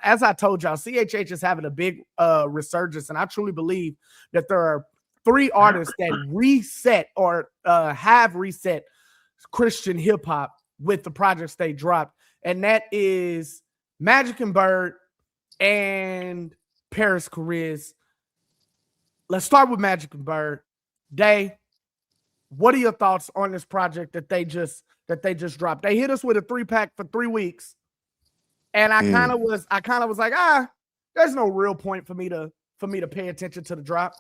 as I told y'all, CHH is having a big resurgence, and I truly believe that there are 3 artists that reset or have reset Christian hip hop with the projects they dropped, and that is Magic and Bird and Paris Chariz. Let's start with Magic and Bird. Day, what are your thoughts on this project that they just dropped? They hit us with a 3-pack for 3 weeks, and I kind of was like, there's no real point for me to pay attention to the drop.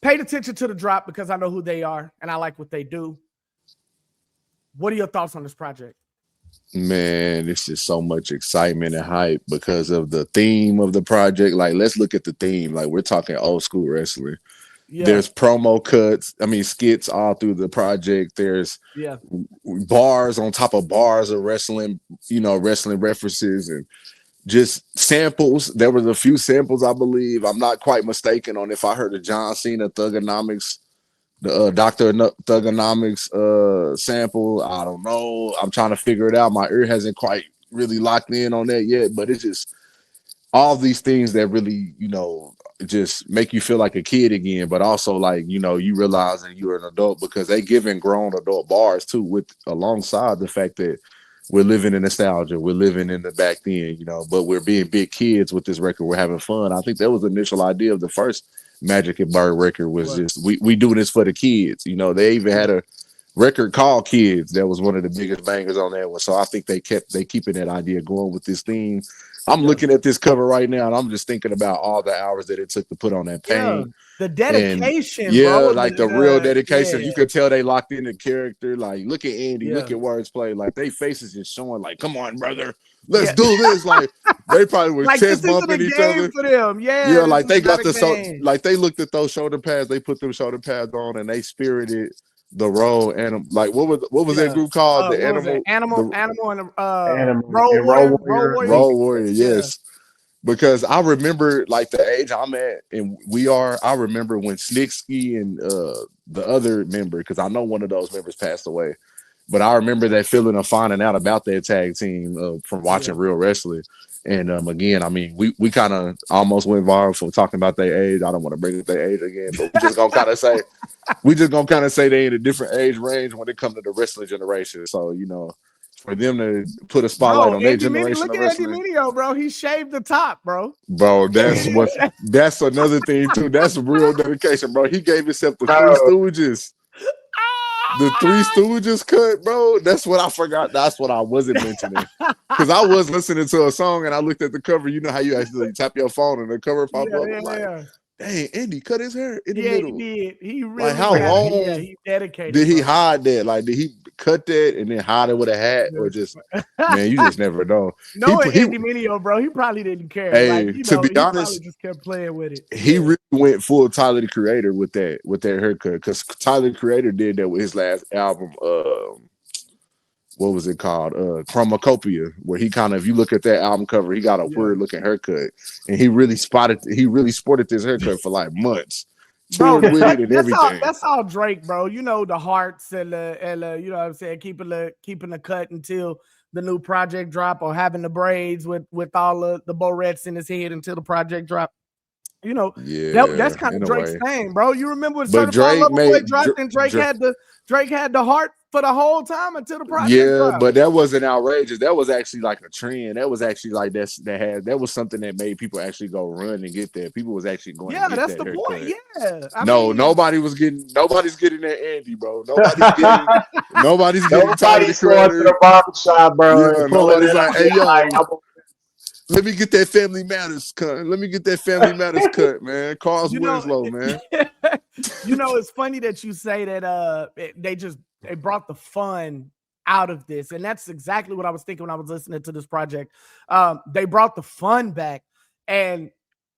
Paid attention to the drop because I know who they are and I like what they do. What are your thoughts on this project? Man, it's just so much excitement and hype because of the theme of the project. Like, let's look at the theme. Like, we're talking old school wrestling. Yeah. There's promo cuts, skits all through the project. There's bars on top of bars of wrestling, wrestling references and just samples. There was a few samples, I believe. I'm not quite mistaken on if I heard of John Cena Thugonomics, the Dr. Thugonomics sample. I don't know. I'm trying to figure it out. My ear hasn't quite really locked in on that yet, but it's just all these things that really, just make you feel like a kid again, but also like, you realizing you're an adult because they giving grown adult bars too, with alongside the fact that we're living in nostalgia, we're living in the back then, but we're being big kids with this record. We're having fun. I think that was the initial idea of the first Magic and Bird record was just we do this for the kids. They even had a record called Kids that was one of the biggest bangers on that one. So I think they keeping that idea going with this theme. I'm looking at this cover right now, and I'm just thinking about all the hours that it took to put on that paint. The dedication, and, bro. Like the real dedication. Yeah. You could tell they locked in the character. Like, look at Andy, look at Wordsplayed. Like, they faces just showing, like, come on, brother, let's do this. Like, they probably were chest bumping each other. For them. Yeah, like they got like they looked at those shoulder pads. They put them shoulder pads on, and they spirited the role. And like, what was that group called? The Animal and Roll Warrior. Yes. Because I remember like the age I'm at and I remember when Snitsky and the other member, because I know one of those members passed away, but I remember that feeling of finding out about that tag team from watching real wrestling. And again, we kind of almost went viral for talking about their age. I don't want to bring up their age again, but we just gonna kind of say they in a different age range when it comes to the wrestling generation. So, for them to put a spotlight on their generation. Look at Andy Mineo, bro. He shaved the top, bro. Bro, that's another thing too. That's real dedication, bro. He gave himself the 3 Stooges. The 3 Stooges cut, bro. That's what I forgot. That's what I wasn't mentioning. Because I was listening to a song and I looked at the cover. You know how you actually tap your phone and the cover pop up. Like, dang, Andy cut his hair in the middle. He did. He really like how long he dedicated. Did he hide that? Like, did he cut that and then hide it with a hat, or just man? You just never know. Andy Mineo, bro, he probably didn't care. Hey, to be honest, he just kept playing with it. He really went full Tyler the Creator with that haircut, because Tyler the Creator did that with his last album. What was it called? Chromacopia, where he kind of, if you look at that album cover, he got a weird looking haircut, and he really sported this haircut for like months. Bro, that's all Drake, bro. The hearts and the you know what I'm saying, keeping the cut until the new project drop, or having the braids with all the barrettes in his head until the project drop. That's kind of Drake's thing, bro. You remember when Certified Lover Boy dropped and Drake had the heart for the whole time until the project dropped. But that wasn't outrageous. That was actually like a trend. That was actually like that was something that made people actually go run and get that. People was actually going. Yeah, that's the point. Yeah. Nobody's getting that Andy, bro. Nobody's getting Tyler the Creator. To the barbershop, bro. Yeah, nobody's like, hey, yo. Let me get that Family Matters cut. Let me get that Family Matters cut, man. Carl's Winslow, man. It's funny that you say that they brought the fun out of this. And that's exactly what I was thinking when I was listening to this project. They brought the fun back. And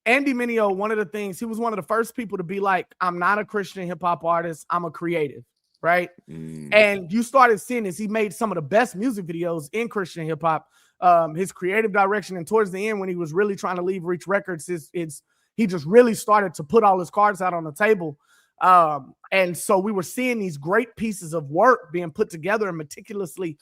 Andy Mineo, one of the things, he was one of the first people to be like, I'm not a Christian hip hop artist. I'm a creative, right? And you started seeing this. He made some of the best music videos in Christian hip hop. His creative direction, and towards the end when he was really trying to leave Reach Records, he just really started to put all his cards out on the table. And so we were seeing these great pieces of work being put together and meticulously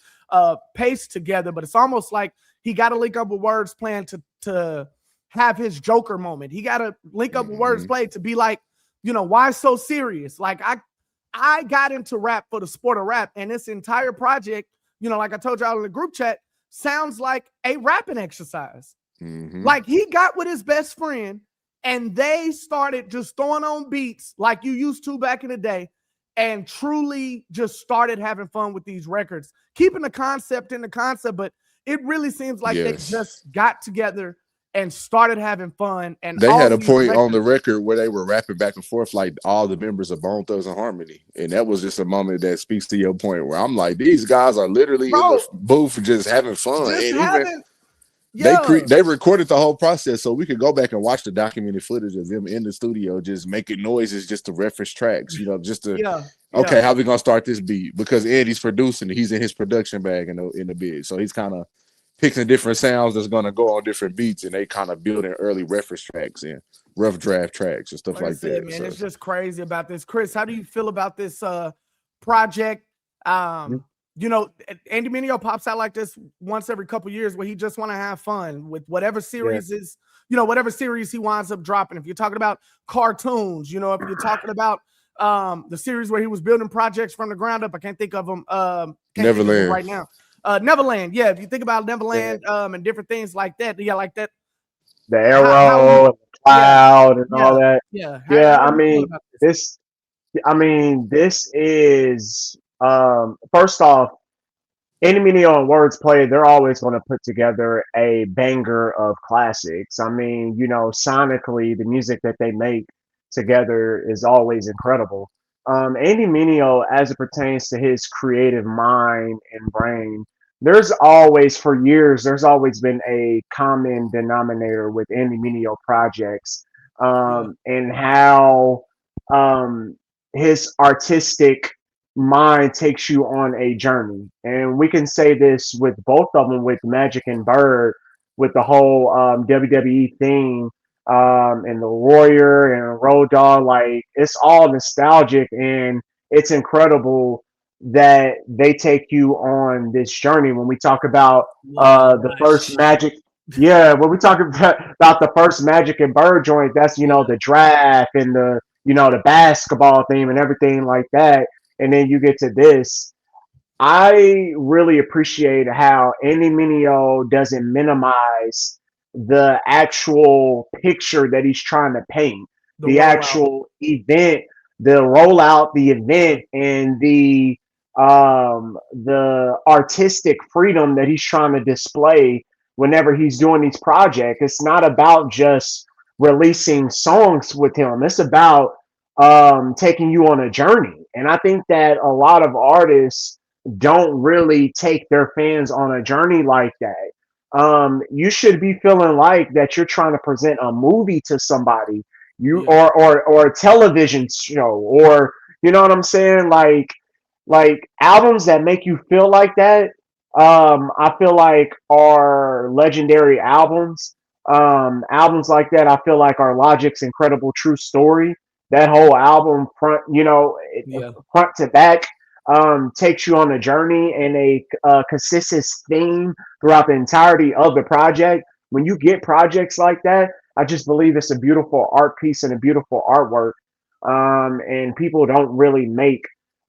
paced together, but it's almost like He got to link up with Wordsplayed to have his Joker moment. He got to link up with Wordsplayed to be like, you know, why so serious? Like I got into rap for the sport of rap, and this entire project, you know, like I told y'all in the group chat, sounds like a rapping exercise. Like he got with his best friend and they started just throwing on beats like you used to back in the day, and truly just started having fun with these records, keeping the concept in the concept. But it really seems like they just got together and started having fun. And they had a point on the record where they were rapping back and forth like all the members of Bone Thugs and Harmony, and that was just a moment that speaks to your point where I'm like, these guys are literally in the booth just having fun. Just and they recorded the whole process, so we could go back and watch the documented footage of them in the studio just making noises just to reference tracks, you know, just to how we gonna start this beat, because Andy's producing it, he's in his production bag in the bid, so he's kind of picking different sounds that's gonna go on different beats, and they kind of building early reference tracks and rough draft tracks and stuff like that. Man, so it's just crazy about this. Chris, how do you feel about this project? You know, Andy Mineo pops out like this once every couple years where he just want to have fun with whatever series is, you know, whatever series he winds up dropping. If you're talking about cartoons, you know, if you're talking about the series where he was building projects from the ground up, I can't think of them. Neverland right now. Neverland, yeah. If you think about Neverland and different things like that, like that. The arrow, and the cloud, and all that. I mean, this is first off, Andy Mineo and Wordsplayed, they're always going to put together a banger of classics. I mean, you know, sonically, the music that they make together is always incredible. Andy Mineo, as it pertains to his creative mind and brain, there's always been a common denominator with Andy Mineo projects, and how his artistic mind takes you on a journey. And we can say this with both of them, with Magic and Bird, with the whole WWE theme, and the Warrior and Road Dogg. Like, it's all nostalgic, and it's incredible that they take you on this journey. When we talk about the first Magic, when we talk about the first Magic and Bird joint, that's, you know, the draft and the, you know, the basketball theme and everything like that. And then you get to this. I really appreciate how Andy Mineo doesn't minimize the actual picture that he's trying to paint, the actual event, the rollout, the event, and the artistic freedom that he's trying to display whenever he's doing these projects. It's not about just releasing songs with him. It's about taking you on a journey. And I think that a lot of artists don't really take their fans on a journey like that. You should be feeling like that you're trying to present a movie to somebody, or a television show, or, you know what I'm saying? Like albums that make you feel like that, I feel like are legendary albums. Albums like that, I feel like are Logic's Incredible True Story. That whole album, front to back, takes you on a journey and a consistent theme throughout the entirety of the project. When you get projects like that, I just believe it's a beautiful art piece and a beautiful artwork. And people don't really make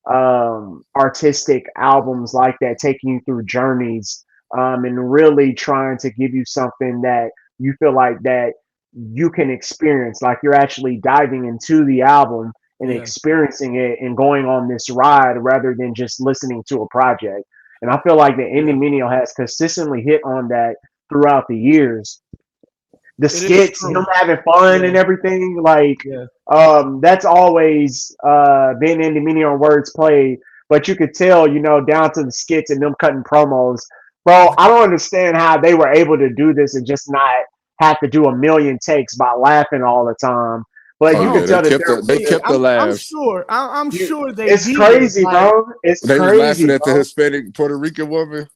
artistic albums like that, taking you through journeys, and really trying to give you something that you feel like that you can experience, like you're actually diving into the album and experiencing it and going on this ride rather than just listening to a project. And I feel like the Andy Mineo has consistently hit on that throughout the years. The skits, him having fun and everything, like that's always been Andy Mineo and Wordsplayed. But you could tell, you know, down to the skits and them cutting promos. Bro, I don't understand how they were able to do this and just not have to do a million takes by laughing all the time. But you can tell that they kept the laughs. I'm sure they. It's crazy, bro. They was laughing at the Hispanic Puerto Rican woman.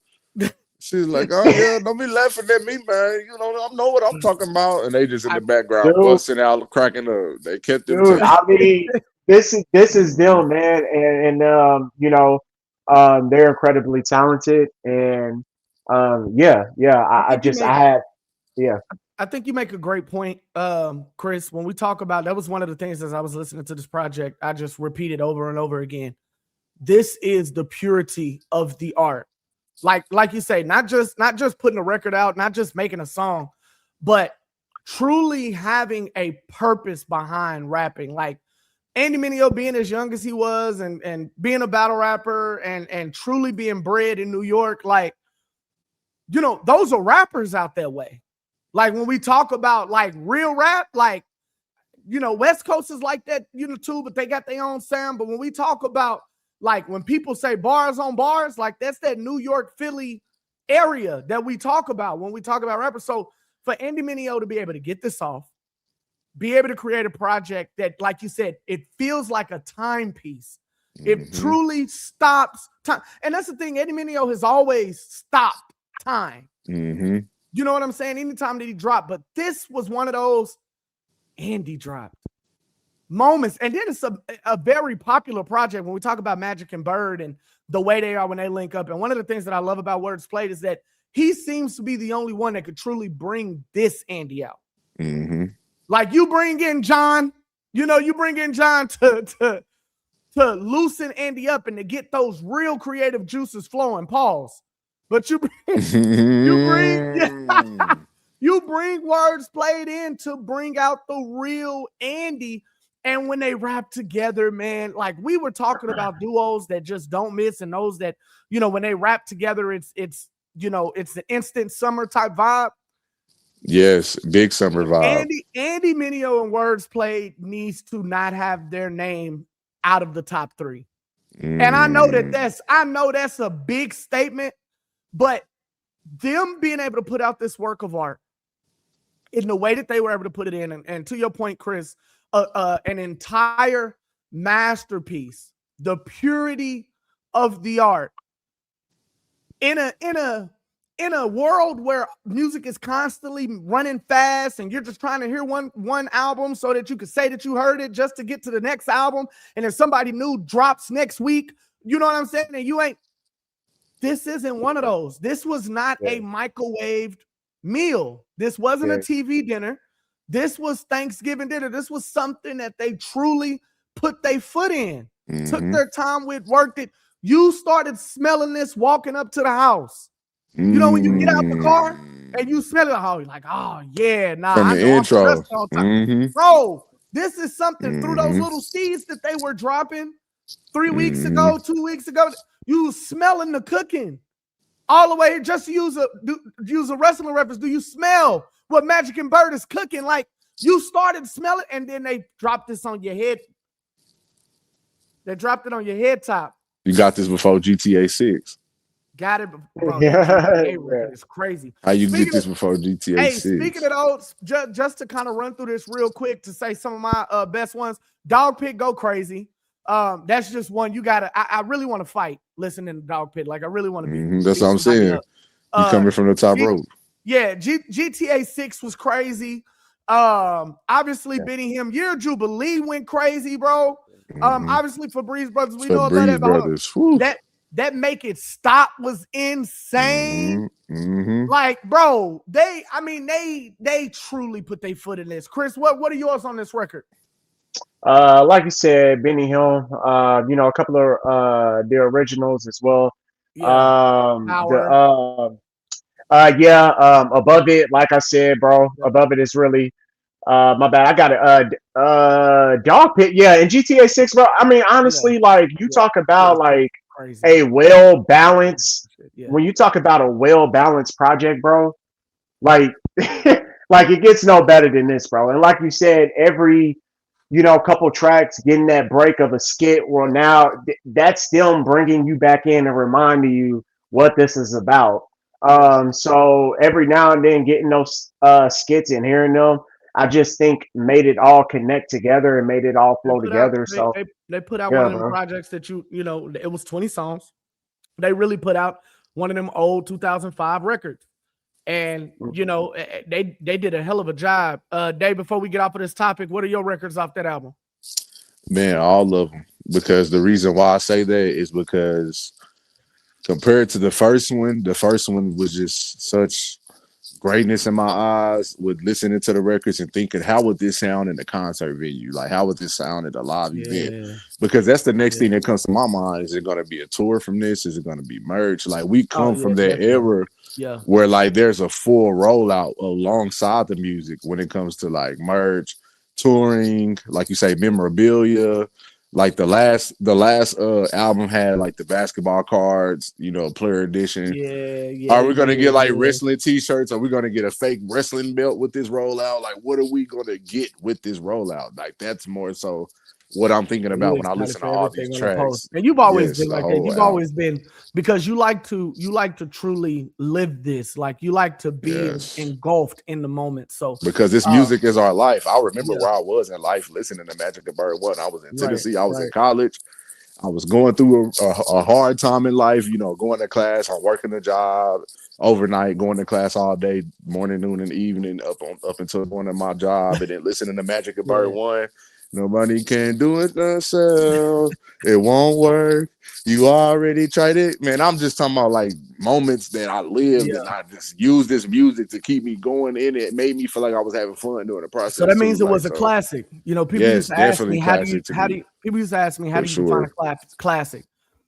She's like, "Oh yeah, don't be laughing at me, man. You know what I'm talking about." And they just in the background busting out, cracking up. They kept them. I mean, this is them, man, and you know, they're incredibly talented, and I think you make a great point, Chris. When we talk about, that was one of the things as I was listening to this project, I just repeated over and over again. This is the purity of the art. Like you say, not just putting a record out, not just making a song, but truly having a purpose behind rapping. Like Andy Mineo being as young as he was and being a battle rapper and truly being bred in New York, like, you know, those are rappers out that way. Like when we talk about like real rap, like, you know, West Coast is like that, you know, too, but they got their own sound. But when we talk about like when people say bars on bars, like that's that New York, Philly area that we talk about when we talk about rappers. So for Andy Mineo to be able to get this off, be able to create a project that, like you said, it feels like a timepiece. It truly stops time. And that's the thing, Andy Mineo has always stopped time. You know what I'm saying? Anytime that he dropped, but this was one of those Andy dropped moments. And then it's a very popular project when we talk about Magic and Bird and the way they are when they link up. And one of the things that I love about Wordsplayed is that he seems to be the only one that could truly bring this Andy out. Like you bring in John, you know, you bring in John to loosen Andy up and to get those real creative juices flowing. Pause. But you bring Wordsplayed in to bring out the real Andy. And when they rap together, man, like we were talking about duos that just don't miss and those that, you know, when they rap together, it's you know, it's the instant summer type vibe. Yes, big summer vibe. Andy Mineo and Wordsplayed needs to not have their name out of the top 3. And I know that's a big statement. But them being able to put out this work of art in the way that they were able to put it in, and to your point, Chris, an entire masterpiece, the purity of the art in a world where music is constantly running fast and you're just trying to hear one album so that you can say that you heard it just to get to the next album. And if somebody new drops next week, you know what I'm saying? And you ain't. This isn't one of those. This was not a microwaved meal. This wasn't a TV dinner. This was Thanksgiving dinner. This was something that they truly put their foot in, took their time with, worked it. You started smelling this walking up to the house. You know, when you get out the car and you smell it, you're like, oh, yeah, nah. From the intro. Bro, this is something through those little seeds that they were dropping 3 weeks ago, 2 weeks ago. You smelling the cooking all the way. Just to use a wrestling reference. Do you smell what Magic and Bird is cooking? Like you started smelling, and then they dropped this on your head. They dropped it on your head top. You got this before GTA 6. Got it, bro. It's crazy. How you get this before GTA 6? Speaking of those, just to kind of run through this real quick to say some of my best ones. Dog Pit Go Crazy. That's just one you gotta. I really want to fight listening to Dog Pit. Like I really want to be. That's what I'm saying. You coming from the top rope. Yeah, GTA 6 was crazy. Obviously Benny Him Year Jubilee went crazy, bro. Obviously Febreze Brothers, we know about that. Brothers. That Make It Stop was insane. Like, bro, they truly put their foot in this. Chris, what are yours on this record? Like you said, Benny Hill, you know, a couple of the originals as well. Above It, like I said, bro, Above It is really my bad. I got it. Dog Pit, and GTA 6, bro. I mean, honestly, like you talk about like a well-balanced, when you talk about a well-balanced project, bro, like like it gets no better than this, bro. And like you said, every couple tracks getting that break of a skit, well, now that's them bringing you back in and reminding you what this is about. So every now and then getting those skits and hearing them, I just think made it all connect together and made it all flow together. They put out one of them projects that you know, it was 20 songs. They really put out one of them old 2005 records. And, you know, they did a hell of a job. Dave, before we get off of this topic, what are your records off that album? Man, all of them. Because the reason why I say that is because compared to the first one was just such greatness in my eyes with listening to the records and thinking, how would this sound in the concert venue? Like, how would this sound at a live event? Because that's the next thing that comes to my mind. Is it going to be a tour from this? Is it going to be merch? Like, we come from that era where like there's a full rollout alongside the music when it comes to like merch, touring, like you say, memorabilia. Like the last album had like the basketball cards, you know, player edition. Are we gonna get like wrestling t-shirts? Are we gonna get a fake wrestling belt with this rollout? Like, what are we gonna get with this rollout? Like, that's more so what I'm thinking about when I listen to all these tracks. And you've always been like that. You've always been, because you like to truly live this. Like, you like to be engulfed in the moment. So because this music is our life. I remember where I was in life listening to Magic the Bird 1. I was in Tennessee. I was in college. I was going through a hard time in life, you know, going to class, I'm working a job overnight, going to class all day, morning, noon, and evening, up until the morning of my job, and then listening to Magic the Bird 1. Nobody can do it themselves. It won't work. You already tried it. Man, I'm just talking about like moments that I lived and I just used this music to keep me going in it. It made me feel like I was having fun during the process. So that means it was a classic. You know, people used to ask me, how do you define a classic?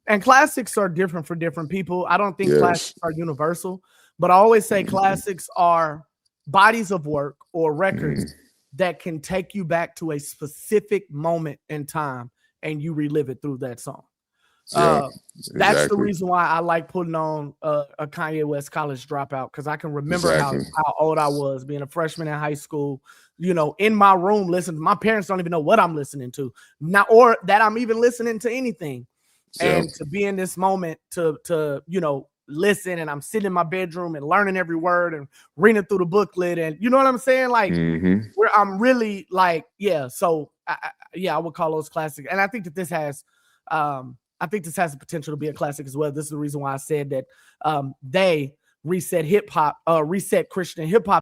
And classics are different for different people. I don't think classics are universal, but I always say classics are bodies of work or records that can take you back to a specific moment in time and you relive it through that song. That's the reason why I like putting on a Kanye West College Dropout, because I can remember how old I was being a freshman in high school, you know, in my room listening. My parents don't even know what I'm listening to now, or that I'm even listening to anything. And to be in this moment to you know, listen, and I'm sitting in my bedroom and learning every word and reading through the booklet, and you know what I'm saying? Like, where I'm really like, so I would call those classics. And I think that this has the potential to be a classic as well. This is the reason why I said that they reset Christian hip hop